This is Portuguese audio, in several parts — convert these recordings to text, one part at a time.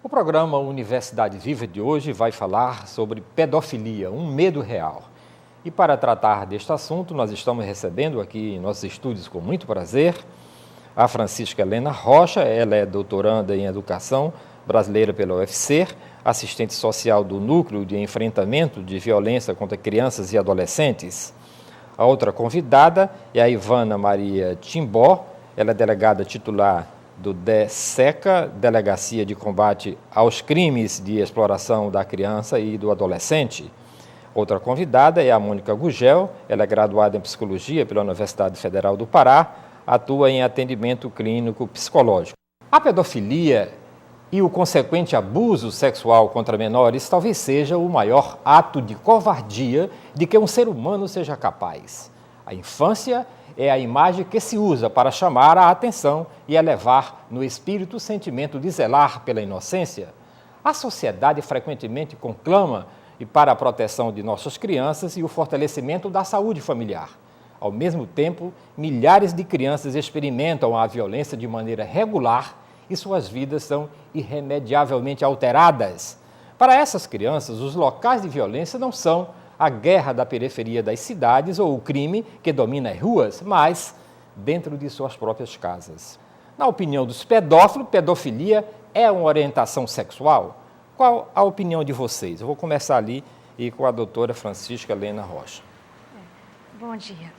O programa Universidade Viva de hoje vai falar sobre pedofilia, um medo real. E para tratar deste assunto, nós estamos recebendo aqui em nossos estúdios com muito prazer a Francisca Helena Rocha. Ela é doutoranda em Educação brasileira pela UFC, assistente social do Núcleo de Enfrentamento de Violência contra Crianças e Adolescentes. A outra convidada é a Ivana Maria Timbó. Ela é delegada titular do DECECA, Delegacia de Combate aos Crimes de Exploração da Criança e do Adolescente. Outra convidada é a Mônica Gugel. Ela é graduada em Psicologia pela Universidade Federal do Pará, atua em atendimento clínico psicológico. A pedofilia e o consequente abuso sexual contra menores talvez seja o maior ato de covardia de que um ser humano seja capaz. A infância é a imagem que se usa para chamar a atenção e elevar no espírito o sentimento de zelar pela inocência. A sociedade frequentemente conclama para a proteção de nossas crianças e o fortalecimento da saúde familiar. Ao mesmo tempo, milhares de crianças experimentam a violência de maneira regular e suas vidas são irremediavelmente alteradas. Para essas crianças, os locais de violência não são a guerra da periferia das cidades ou o crime que domina as ruas, mas dentro de suas próprias casas. Na opinião dos pedófilos, pedofilia é uma orientação sexual? Qual a opinião de vocês? Eu vou começar ali e com a doutora Francisca Helena Rocha. Bom dia.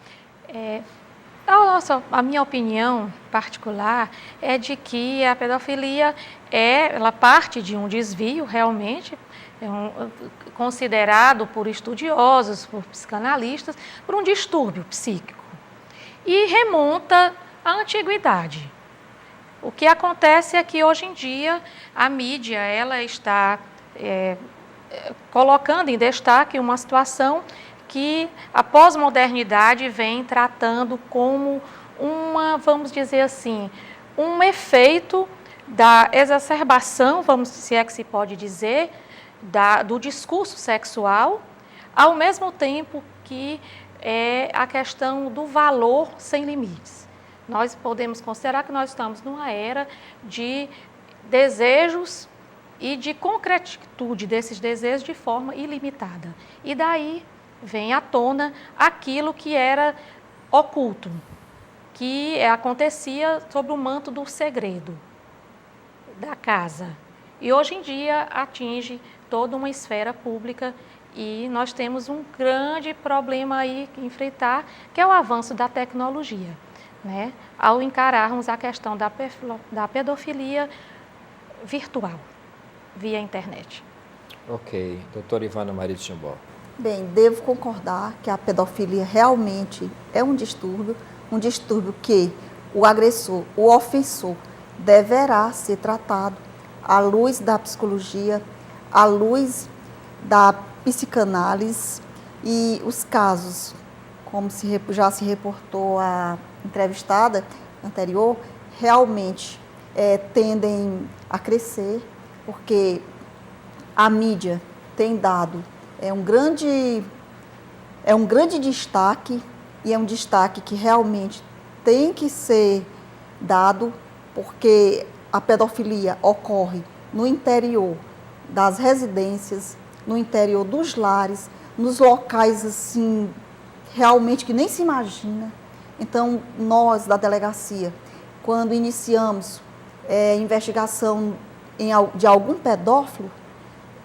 A minha opinião particular é de que a pedofilia ela parte de um desvio realmente, considerado por estudiosos, por psicanalistas, por um distúrbio psíquico e remonta à antiguidade. O que acontece é que hoje em dia a mídia ela está colocando em destaque uma situação que a pós-modernidade vem tratando como vamos dizer assim, um efeito da exacerbação, se é que se pode dizer, do discurso sexual, ao mesmo tempo que é a questão do valor sem limites. Nós podemos considerar que nós estamos numa era de desejos e de concretitude desses desejos de forma ilimitada. E daí vem à tona aquilo que era oculto, que acontecia sob o manto do segredo da casa. E hoje em dia atinge toda uma esfera pública e nós temos um grande problema aí que enfrentar, que é o avanço da tecnologia, né? Ao encararmos a questão da pedofilia virtual, via internet. Ok. Doutora Ivana Maria Timbó. Bem, devo concordar que a pedofilia realmente é um distúrbio que o agressor, o ofensor, deverá ser tratado à luz da psicologia, à luz da psicanálise e os casos, como já se reportou a entrevistada anterior, realmente tendem a crescer, porque a mídia tem dado um grande destaque, e é um destaque que realmente tem que ser dado, porque a pedofilia ocorre no interior das residências, no interior dos lares, nos locais assim, realmente que nem se imagina. Então, nós da delegacia, quando iniciamos investigação de algum pedófilo,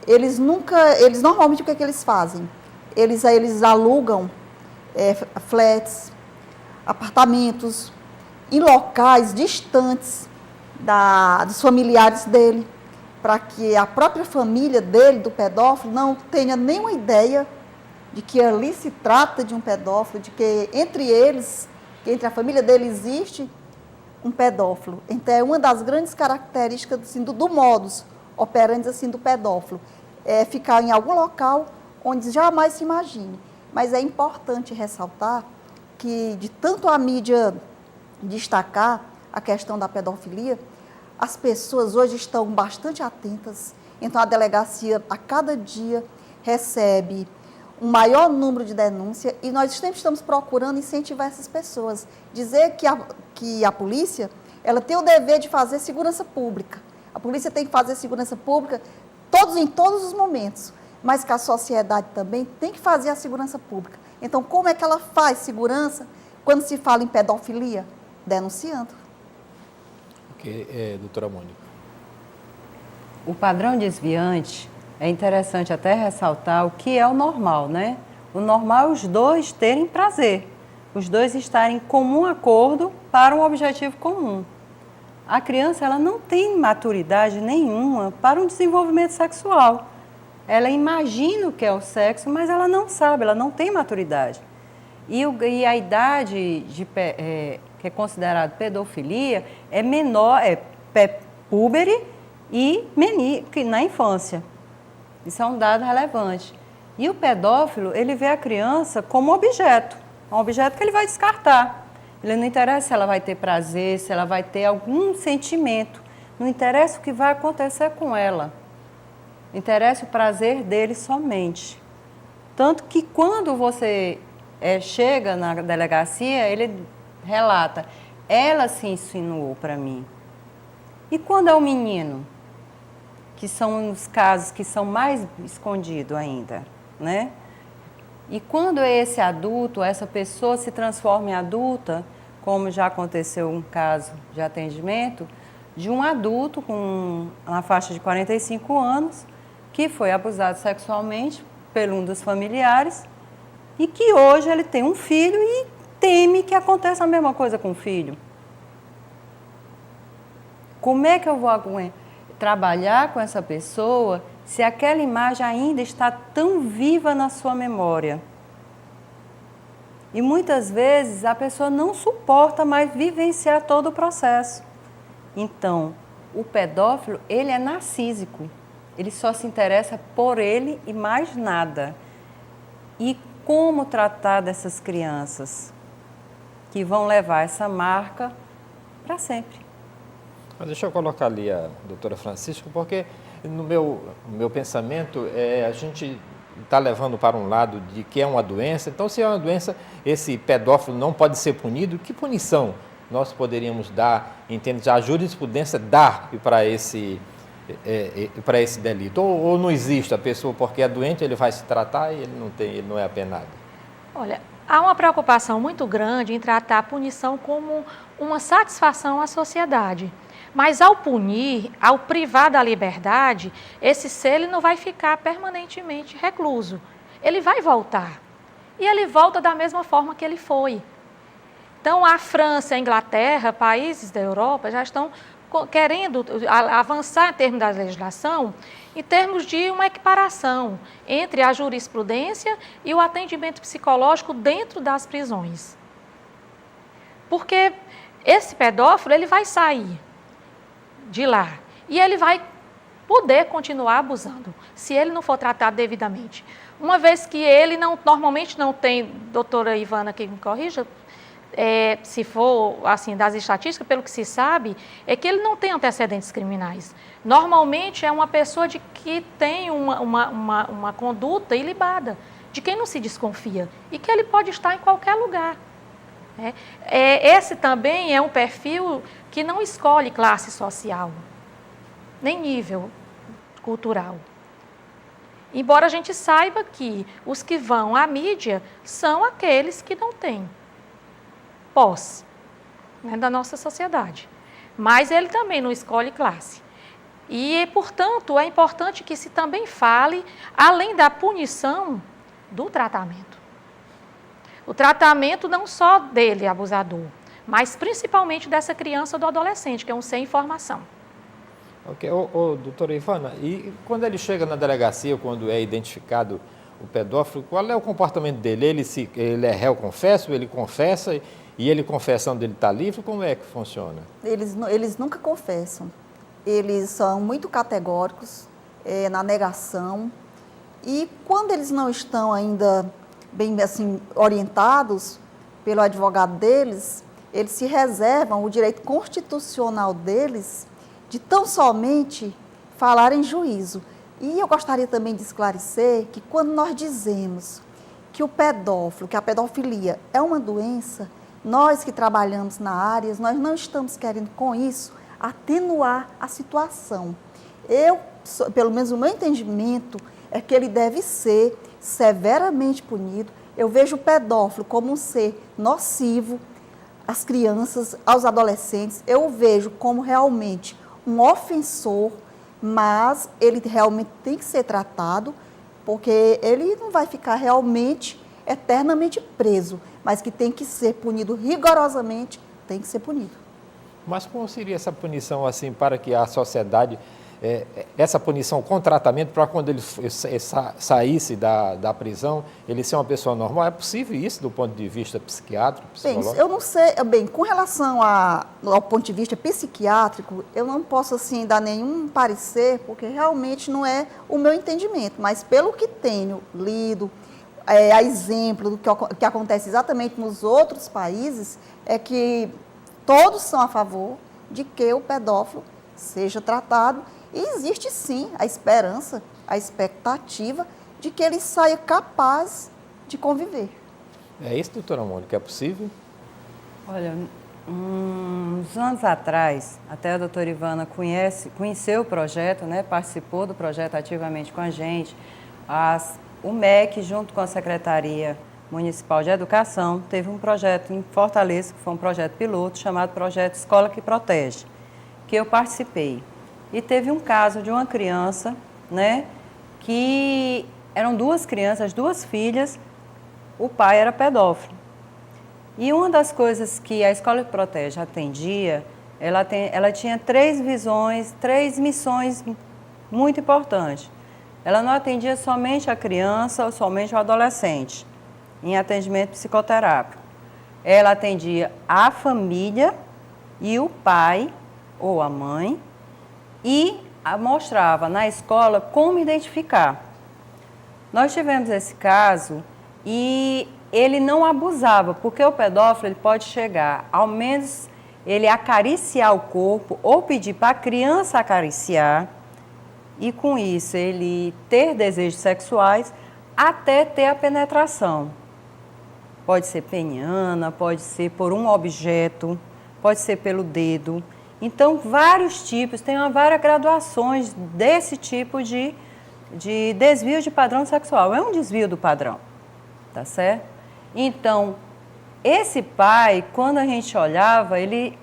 eles normalmente o que é que eles fazem? Eles alugam flats, apartamentos, em locais distantes dos familiares dele, para que a própria família dele, do pedófilo, não tenha nenhuma ideia de que ali se trata de um pedófilo, de que entre a família dele existe um pedófilo. Então, é uma das grandes características assim, do modus operandi assim, do pedófilo, é ficar em algum local onde jamais se imagine. Mas é importante ressaltar que, de tanto a mídia destacar a questão da pedofilia, as pessoas hoje estão bastante atentas. Então, a delegacia, a cada dia, recebe um maior número de denúncias e nós sempre estamos procurando incentivar essas pessoas. Dizer que a polícia ela tem o dever de fazer segurança pública, A polícia tem que fazer segurança pública em todos os momentos, mas que a sociedade também tem que fazer a segurança pública. Então, como é que ela faz segurança quando se fala em pedofilia? Denunciando. Ok, doutora Mônica. O padrão desviante, é interessante até ressaltar o que é o normal, né? O normal é os dois terem prazer, os dois estarem em comum acordo para um objetivo comum. A criança, ela não tem maturidade nenhuma para um desenvolvimento sexual. Ela imagina o que é o sexo, mas ela não sabe, ela não tem maturidade. E a idade que é considerada pedofilia é menor, púbere e na infância. Isso é um dado relevante. E o pedófilo, ele vê a criança como um objeto que ele vai descartar. Ele não interessa se ela vai ter prazer, se ela vai ter algum sentimento. Não interessa o que vai acontecer com ela. Interessa o prazer dele somente. Tanto que quando você chega na delegacia, ele relata, ela se insinuou para mim. E quando é o menino? Que são os casos que são mais escondidos ainda, né? E quando esse adulto, essa pessoa se transforma em adulta, como já aconteceu um caso de atendimento, de um adulto na faixa de 45 anos, que foi abusado sexualmente por um dos familiares e que hoje ele tem um filho e teme que aconteça a mesma coisa com o filho. Como é que eu vou trabalhar com essa pessoa se aquela imagem ainda está tão viva na sua memória? E muitas vezes a pessoa não suporta mais vivenciar todo o processo. Então, o pedófilo, ele é narcísico. Ele só se interessa por ele e mais nada. E como tratar dessas crianças que vão levar essa marca para sempre? Mas deixa eu colocar ali a doutora Francisca, porque no meu pensamento, a gente está levando para um lado de que é uma doença. Então, se é uma doença, esse pedófilo não pode ser punido. Que punição nós poderíamos dar, entende? A jurisprudência dá para esse delito? Ou não existe a pessoa, porque é doente, ele vai se tratar e ele não é apenado? Olha, há uma preocupação muito grande em tratar a punição como uma satisfação à sociedade. Mas ao punir, ao privar da liberdade, esse ser ele não vai ficar permanentemente recluso. Ele vai voltar. E ele volta da mesma forma que ele foi. Então, a França, a Inglaterra, países da Europa já estão querendo avançar em termos da legislação, em termos de uma equiparação entre a jurisprudência e o atendimento psicológico dentro das prisões. Porque esse pedófilo ele vai sair de lá e ele vai poder continuar abusando, se ele não for tratado devidamente. Uma vez que ele normalmente não tem, doutora Ivana, que me corrija, se for assim das estatísticas, pelo que se sabe, é que ele não tem antecedentes criminais. Normalmente é uma pessoa que tem uma conduta ilibada, de quem não se desconfia, e que ele pode estar em qualquer lugar. Esse também é um perfil que não escolhe classe social, nem nível cultural. Embora a gente saiba que os que vão à mídia são aqueles que não têm posse, né, da nossa sociedade. Mas ele também não escolhe classe. E, portanto, é importante que se também fale, além da punição, do tratamento. O tratamento não só dele, abusador, mas principalmente dessa criança ou do adolescente, que é um sem informação. Ok. Doutora Ivana, e quando ele chega na delegacia, quando é identificado o pedófilo, qual é o comportamento dele? Ele é réu confesso, ele confessa e ele confessando ele está livre? Como é que funciona? Eles nunca confessam. Eles são muito categóricos na negação e quando eles não estão ainda bem assim orientados pelo advogado deles, eles se reservam o direito constitucional deles de tão somente falar em juízo. E eu gostaria também de esclarecer que quando nós dizemos que o pedófilo, que a pedofilia é uma doença, nós que trabalhamos na área, nós não estamos querendo com isso atenuar a situação. Pelo menos o meu entendimento, é que ele deve ser severamente punido. Eu vejo o pedófilo como um ser nocivo às crianças, aos adolescentes. Eu o vejo como realmente um ofensor, mas ele realmente tem que ser tratado, porque ele não vai ficar realmente eternamente preso, mas que tem que ser punido rigorosamente, tem que ser punido. Mas como seria essa punição assim para que a sociedade, essa punição com tratamento para quando ele saísse da prisão, ele ser uma pessoa normal? É possível isso do ponto de vista psiquiátrico, psicológico? Bem, eu não sei, com relação ao ponto de vista psiquiátrico, eu não posso assim dar nenhum parecer, porque realmente não é o meu entendimento, mas pelo que tenho lido, a exemplo do que acontece exatamente nos outros países, é que todos são a favor de que o pedófilo seja tratado. E existe sim a esperança, a expectativa de que ele saia capaz de conviver. É isso, doutora Mônica, é possível? Olha, uns anos atrás, até a doutora Ivana conheceu o projeto, né, participou do projeto ativamente com a gente. O MEC, junto com a Secretaria Municipal de Educação, teve um projeto em Fortaleza, que foi um projeto piloto, chamado Projeto Escola que Protege, que eu participei. E teve um caso de uma criança, né, que eram duas crianças, duas filhas, o pai era pedófilo. E uma das coisas que a Escola que Protege atendia, ela tinha três missões muito importantes. Ela não atendia somente a criança ou somente o adolescente, em atendimento psicoterápico. Ela atendia a família e o pai ou a mãe, e mostrava na escola como identificar. Nós tivemos esse caso e ele não abusava, porque o pedófilo ele pode chegar, ao menos ele acariciar o corpo ou pedir para a criança acariciar e com isso ele ter desejos sexuais até ter a penetração. Pode ser peniana, pode ser por um objeto, pode ser pelo dedo. Então, vários tipos, tem várias graduações desse tipo de desvio de padrão sexual. É um desvio do padrão, tá certo? Então, esse pai, quando a gente olhava,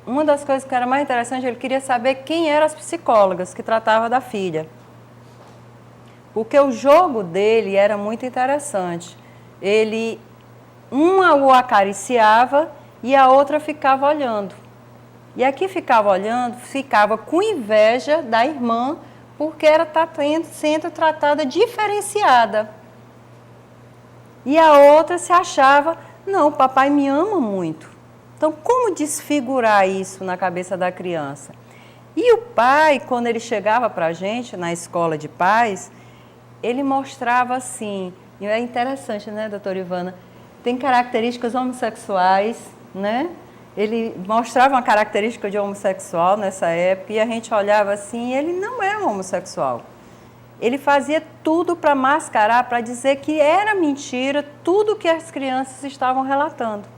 uma das coisas que era mais interessante, ele queria saber quem eram as psicólogas que tratavam da filha. Porque o jogo dele era muito interessante. Uma o acariciava e a outra ficava olhando. E aqui ficava olhando, ficava com inveja da irmã, porque ela está sendo tratada diferenciada. E a outra se achava, não, o papai me ama muito. Então, como desfigurar isso na cabeça da criança? E o pai, quando ele chegava para a gente, na escola de pais, ele mostrava assim, e é interessante, né, doutora Ivana? Tem características homossexuais, né? Ele mostrava uma característica de homossexual nessa época e a gente olhava assim, ele não é um homossexual. Ele fazia tudo para mascarar, para dizer que era mentira tudo que as crianças estavam relatando.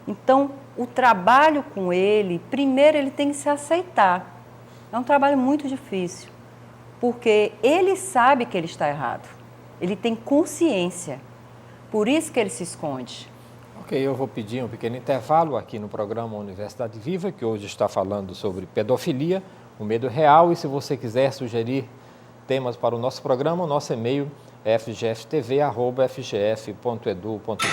Então, o trabalho com ele, primeiro ele tem que se aceitar. É um trabalho muito difícil, porque ele sabe que ele está errado. Ele tem consciência. Por isso que ele se esconde. Ok, eu vou pedir um pequeno intervalo aqui no programa Universidade Viva, que hoje está falando sobre pedofilia, o medo real. E se você quiser sugerir temas para o nosso programa, o nosso e-mail é fgftv@fgf.edu.br.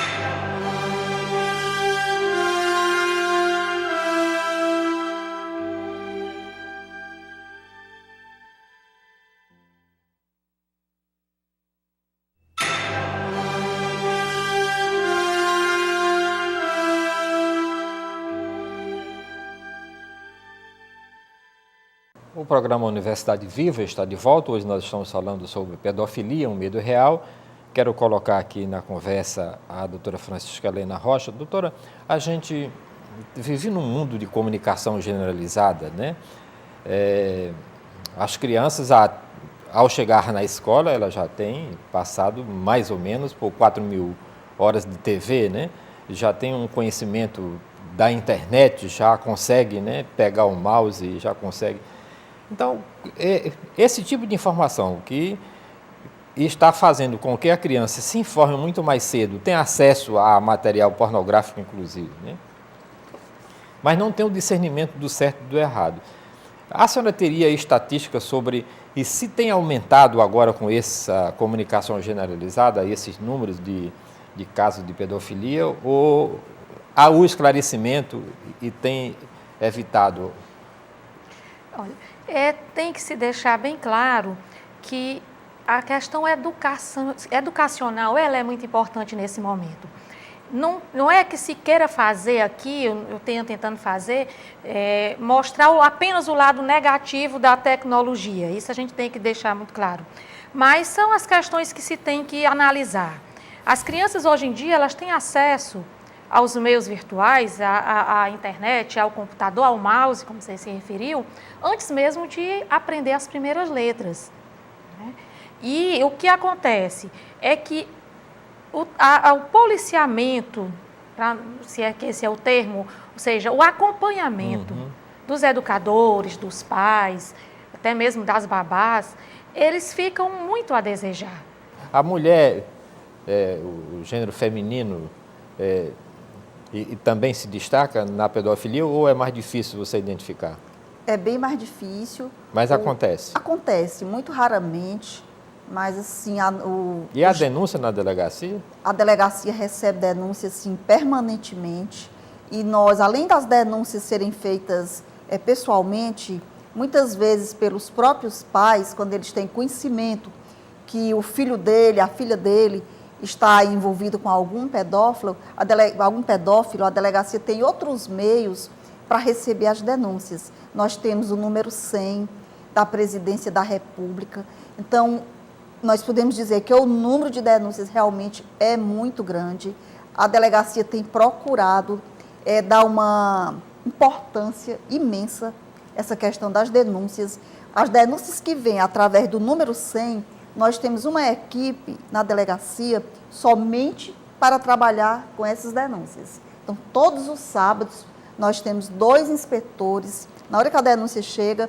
O programa Universidade Viva está de volta. Hoje nós estamos falando sobre pedofilia, um medo real. Quero colocar aqui na conversa a doutora Francisca Helena Rocha. Doutora, a gente vive num mundo de comunicação generalizada, né? As crianças, ao chegar na escola, elas já têm passado mais ou menos por 4.000 horas de TV, né? Já tem um conhecimento da internet já consegue, né, pegar o mouse e já consegue. Então, esse tipo de informação que está fazendo com que a criança se informe muito mais cedo, tenha acesso a material pornográfico, inclusive, né? Mas não tem o discernimento do certo e do errado. A senhora teria estatística sobre e se tem aumentado agora com essa comunicação generalizada, esses números de casos de pedofilia, ou há o esclarecimento e tem evitado? Olha, tem que se deixar bem claro que a questão educacional ela é muito importante nesse momento. Não é que se queira fazer aqui, eu tenho tentando fazer, mostrar apenas o lado negativo da tecnologia. Isso a gente tem que deixar muito claro. Mas são as questões que se tem que analisar. As crianças hoje em dia, elas têm acesso aos meios virtuais, à internet, ao computador, ao mouse, como você se referiu, antes mesmo de aprender as primeiras letras, né? E o que acontece é que o policiamento, se é que esse é o termo, ou seja, o acompanhamento dos educadores, dos pais, até mesmo das babás, eles ficam muito a desejar. A mulher, o gênero feminino, e também se destaca na pedofilia ou é mais difícil você identificar? É bem mais difícil. Mas acontece? Acontece, muito raramente. Mas, assim, E a denúncia na delegacia? A delegacia recebe denúncias, assim, permanentemente. E nós, além das denúncias serem feitas pessoalmente, muitas vezes pelos próprios pais, quando eles têm conhecimento que o filho dele, a filha dele, está envolvido com algum pedófilo, a delegacia tem outros meios para receber as denúncias. Nós temos o número 100 da Presidência da República. Então, nós podemos dizer que o número de denúncias realmente é muito grande. A delegacia tem procurado dar uma importância imensa essa questão das denúncias. As denúncias que vêm através do número 100, nós temos uma equipe na delegacia somente para trabalhar com essas denúncias. Então, todos os sábados, nós temos 2 inspetores. Na hora que a denúncia chega,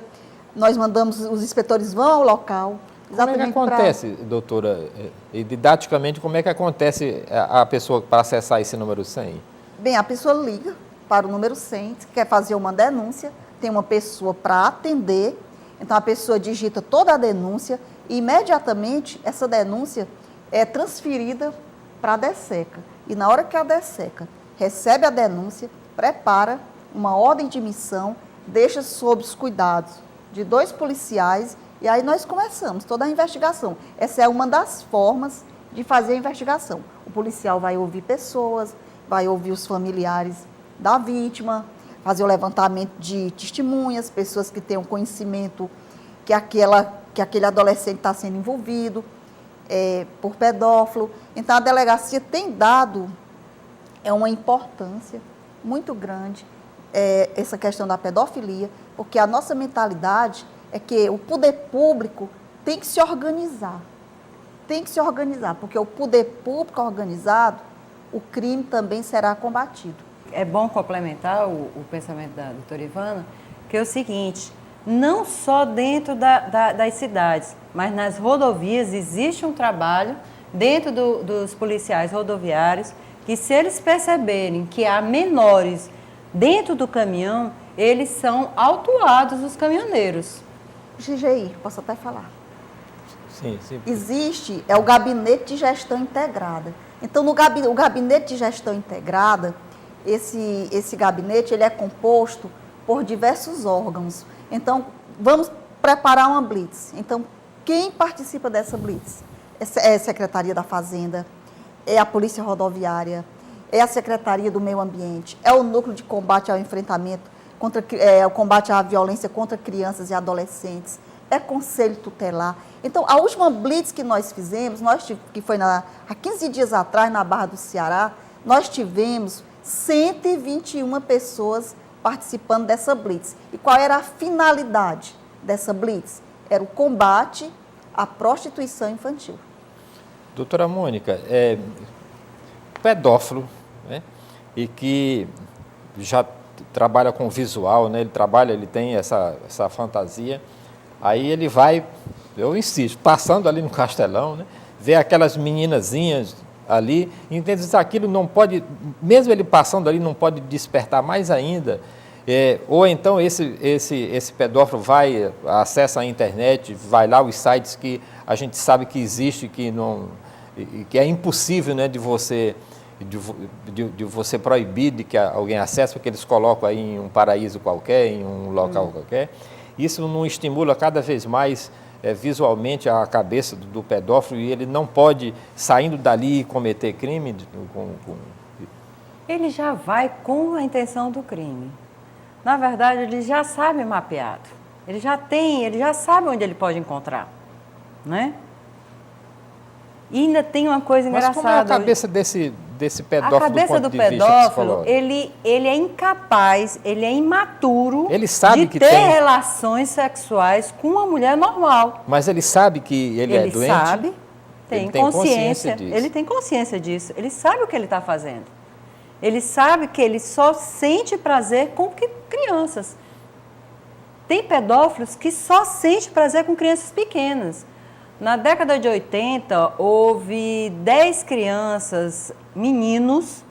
nós mandamos, os inspetores vão ao local. Como é que acontece, doutora, e didaticamente, como é que acontece a pessoa para acessar esse número 100? Bem, a pessoa liga para o número 100, se quer fazer uma denúncia, tem uma pessoa para atender, então a pessoa digita toda a denúncia e imediatamente essa denúncia é transferida para a DECECA. E na hora que a DECECA recebe a denúncia, prepara uma ordem de missão, deixa sob os cuidados de 2 policiais. E aí nós começamos toda a investigação. Essa é uma das formas de fazer a investigação. O policial vai ouvir pessoas, vai ouvir os familiares da vítima, fazer o levantamento de testemunhas, pessoas que tenham conhecimento que aquele adolescente está sendo envolvido por pedófilo. Então, a delegacia tem dado uma importância muito grande essa questão da pedofilia, porque a nossa mentalidade é que o poder público tem que se organizar. Tem que se organizar, porque o poder público organizado, o crime também será combatido. É bom complementar o pensamento da doutora Ivana, que é o seguinte, não só dentro das cidades, mas nas rodovias existe um trabalho dentro dos policiais rodoviários, que se eles perceberem que há menores dentro do caminhão, eles são autuados, os caminhoneiros. GGI, posso até falar. Sim. Existe, o Gabinete de Gestão Integrada. Então, o Gabinete de Gestão Integrada, esse gabinete, ele é composto por diversos órgãos. Então, vamos preparar uma blitz. Então, quem participa dessa blitz? É a Secretaria da Fazenda, é a Polícia Rodoviária, é a Secretaria do Meio Ambiente, é o Núcleo de Combate ao Enfrentamento o combate à violência contra crianças e adolescentes, é Conselho Tutelar. Então, a última blitz que nós fizemos, que foi há 15 dias atrás, na Barra do Ceará, nós tivemos 121 pessoas participando dessa blitz. E qual era a finalidade dessa blitz? Era o combate à prostituição infantil. Doutora Mônica, pedófilo, né, e que já trabalha com visual, né? Ele tem essa fantasia. Aí ele vai, eu insisto, passando ali no Castelão, né? Vê aquelas meninazinhas ali, entende que aquilo não pode, mesmo ele passando ali, não pode despertar mais ainda. Ou então esse pedófilo acessa a internet, vai lá os sites que a gente sabe que existe, que é impossível, né, de você proibir de que alguém acesse, porque eles colocam aí em um paraíso qualquer, em um local qualquer. Isso não estimula cada vez mais visualmente a cabeça do pedófilo, e ele não pode, saindo dali, cometer crime? Ele já vai com a intenção do crime. Na verdade, ele já sabe mapeado. Ele já sabe onde ele pode encontrar, né? E ainda tem uma coisa engraçada. Mas como é a cabeça desse pedófilo? A cabeça do pedófilo, ele é incapaz, ele é imaturo de ter relações sexuais com uma mulher normal. Mas ele sabe que ele é doente? Ele sabe, tem consciência disso. Ele tem consciência disso. Ele sabe o que ele está fazendo. Ele sabe que ele só sente prazer com crianças. Tem pedófilos que só sentem prazer com crianças pequenas. Na década de 80, houve 10 crianças, meninos,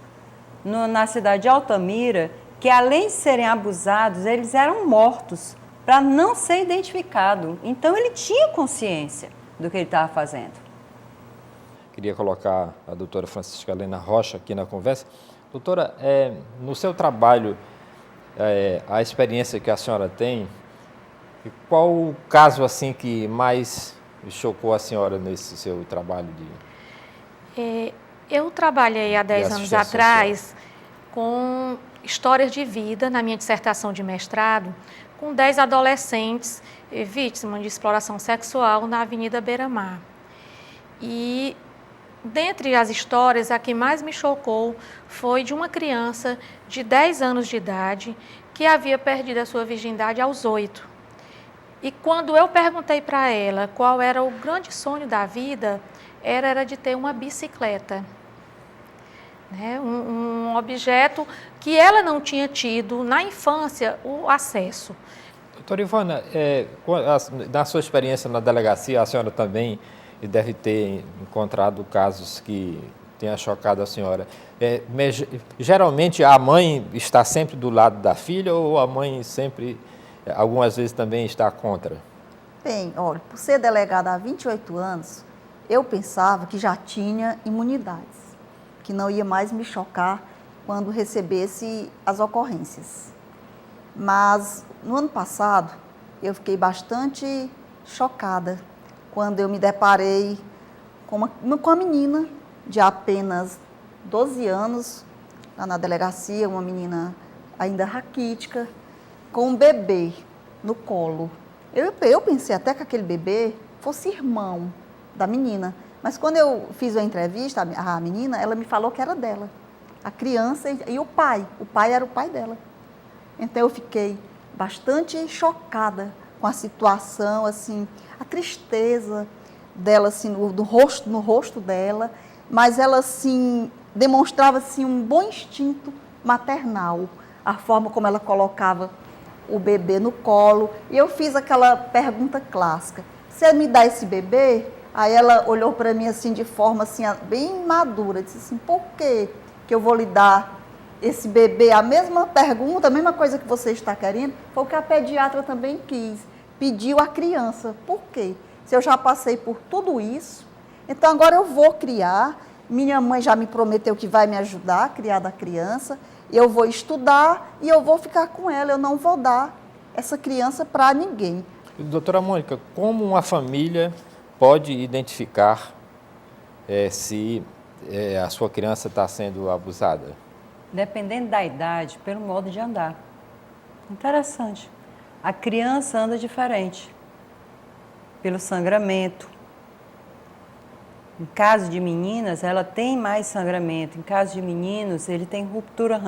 na cidade de Altamira, que além de serem abusados, eles eram mortos para não ser identificado. Então, ele tinha consciência do que ele estava fazendo. Queria colocar a doutora Francisca Helena Rocha aqui na conversa. Doutora, no seu trabalho, a experiência que a senhora tem, qual o caso assim que mais chocou a senhora nesse seu trabalho Eu trabalhei há 10 anos atrás com histórias de vida na minha dissertação de mestrado, com 10 adolescentes vítimas de exploração sexual na Avenida Beira-Mar. E dentre as histórias, a que mais me chocou foi de uma criança de 10 anos de idade que havia perdido a sua virgindade aos 8. E quando eu perguntei para ela qual era o grande sonho da vida, era de ter uma bicicleta. Né? Um objeto que ela não tinha tido na infância o acesso. Doutora Ivana, na sua experiência na delegacia, a senhora também deve ter encontrado casos que tenha chocado a senhora. Geralmente a mãe está sempre do lado da filha ou a mãe sempre, algumas vezes também está contra? Bem, olha, por ser delegada há 28 anos, eu pensava que já tinha imunidades, que não ia mais me chocar quando recebesse as ocorrências. Mas no ano passado eu fiquei bastante chocada quando eu me deparei com uma menina de apenas 12 anos, lá na delegacia, uma menina ainda raquítica, com um bebê no colo. Eu pensei até que aquele bebê fosse irmão da menina, mas quando eu fiz a entrevista, a menina, ela me falou que era dela, a criança e o pai era o pai dela. Então eu fiquei bastante chocada com a situação, assim, a tristeza dela, assim, no rosto dela, mas ela, assim, demonstrava, assim, um bom instinto maternal, a forma como ela colocava o bebê no colo. E eu fiz aquela pergunta clássica: você me dá esse bebê? Aí ela olhou para mim, assim, de forma, assim, bem madura, disse assim: por que eu vou lhe dar esse bebê? A mesma pergunta, a mesma coisa que você está querendo, foi o que a pediatra também quis, pediu à criança. Por quê? Se eu já passei por tudo isso, então agora eu vou criar, minha mãe já me prometeu que vai me ajudar a criar da criança, eu vou estudar e eu vou ficar com ela, eu não vou dar essa criança para ninguém. Doutora Mônica, como uma família pode identificar se a sua criança está sendo abusada? Dependendo da idade, pelo modo de andar. Interessante. A criança anda diferente, pelo sangramento. Em caso de meninas, ela tem mais sangramento. Em caso de meninos, ele tem ruptura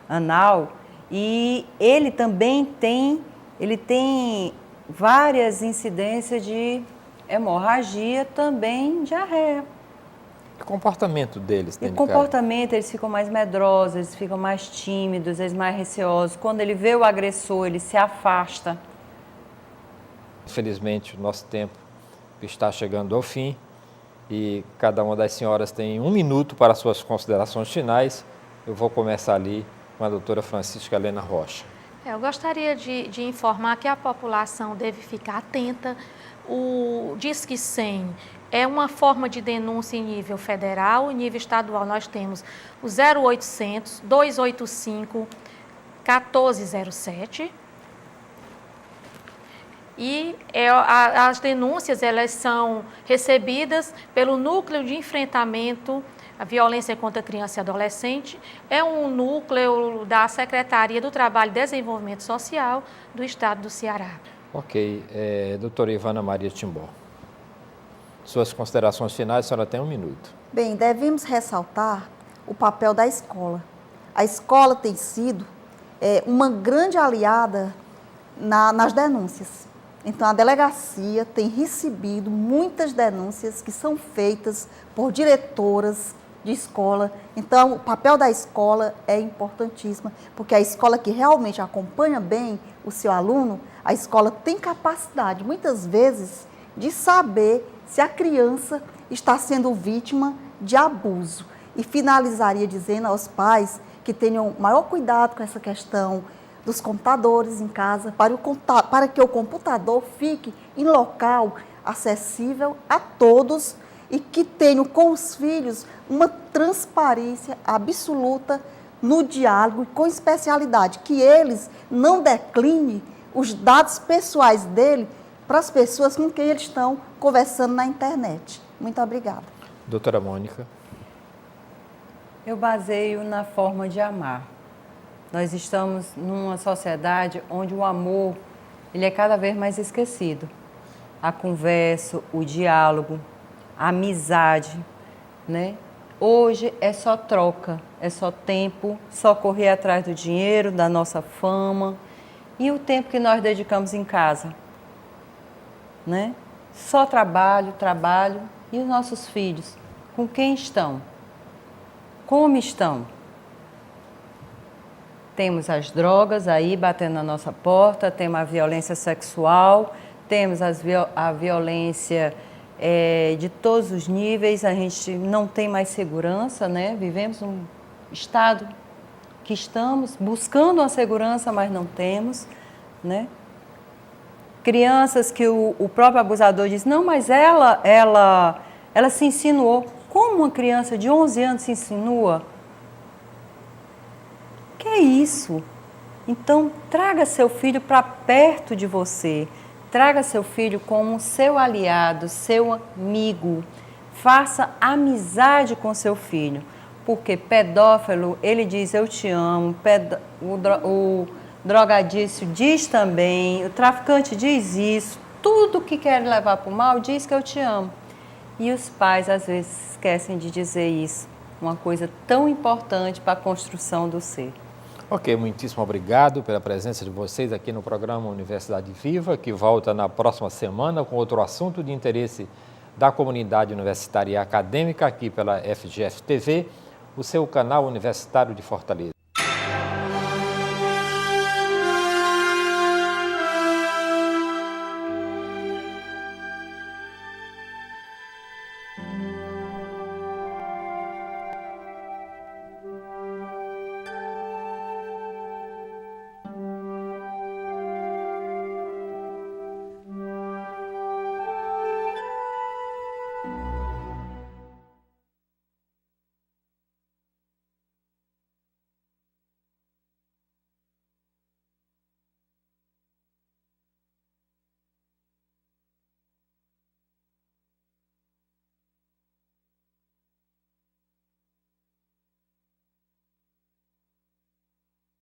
anal e ele também tem várias incidências de hemorragia, também diarreia. O comportamento deles, E o comportamento, eles ficam mais medrosos, eles ficam mais tímidos, eles mais receosos. Quando ele vê o agressor, ele se afasta. Infelizmente, o nosso tempo está chegando ao fim e cada uma das senhoras tem 1 minuto para suas considerações finais. Eu vou começar ali com a doutora Francisca Helena Rocha. Eu gostaria de informar que a população deve ficar atenta. O Disque 100 é uma forma de denúncia em nível federal. Em nível estadual, nós temos o 0800 285 1407. E as denúncias, elas são recebidas pelo Núcleo de Enfrentamento à Violência contra Criança e Adolescente. É um núcleo da Secretaria do Trabalho e Desenvolvimento Social do Estado do Ceará. Ok. Doutora Ivana Maria Timbó, suas considerações finais, a senhora tem 1 minuto. Bem, devemos ressaltar o papel da escola. A escola tem sido uma grande aliada nas denúncias. Então, a delegacia tem recebido muitas denúncias que são feitas por diretoras de escola. Então, o papel da escola é importantíssimo, porque a escola que realmente acompanha bem o seu aluno, a escola tem capacidade, muitas vezes, de saber se a criança está sendo vítima de abuso. E finalizaria dizendo aos pais que tenham maior cuidado com essa questão dos computadores em casa, para que o computador fique em local acessível a todos e que tenham com os filhos uma transparência absoluta no diálogo e com especialidade, que eles não declinem os dados pessoais dele para as pessoas com quem eles estão conversando na internet. Muito obrigada. Doutora Mônica. Eu baseio na forma de amar. Nós estamos numa sociedade onde o amor ele é cada vez mais esquecido. A conversa, o diálogo, a amizade, né? Hoje é só troca, é só tempo, só correr atrás do dinheiro, da nossa fama e o tempo que nós dedicamos em casa, né? Só trabalho, trabalho. E os nossos filhos, com quem estão? Como estão? Temos as drogas aí batendo na nossa porta, temos a violência sexual, temos a violência de todos os níveis, a gente não tem mais segurança, né? Vivemos um estado que estamos buscando uma segurança, mas não temos, né? Crianças que o próprio abusador diz, não, mas ela se insinuou. Como uma criança de 11 anos se insinua? Que é isso? Então, traga seu filho para perto de você. Traga seu filho como seu aliado, seu amigo. Faça amizade com seu filho. Porque pedófilo, ele diz, eu te amo. O drogadício diz também. O traficante diz isso. Tudo que quer levar para o mal diz que eu te amo. E os pais, às vezes, esquecem de dizer isso. Uma coisa tão importante para a construção do ser. Ok, muitíssimo obrigado pela presença de vocês aqui no programa Universidade Viva, que volta na próxima semana com outro assunto de interesse da comunidade universitária e acadêmica aqui pela FGF TV, o seu canal universitário de Fortaleza.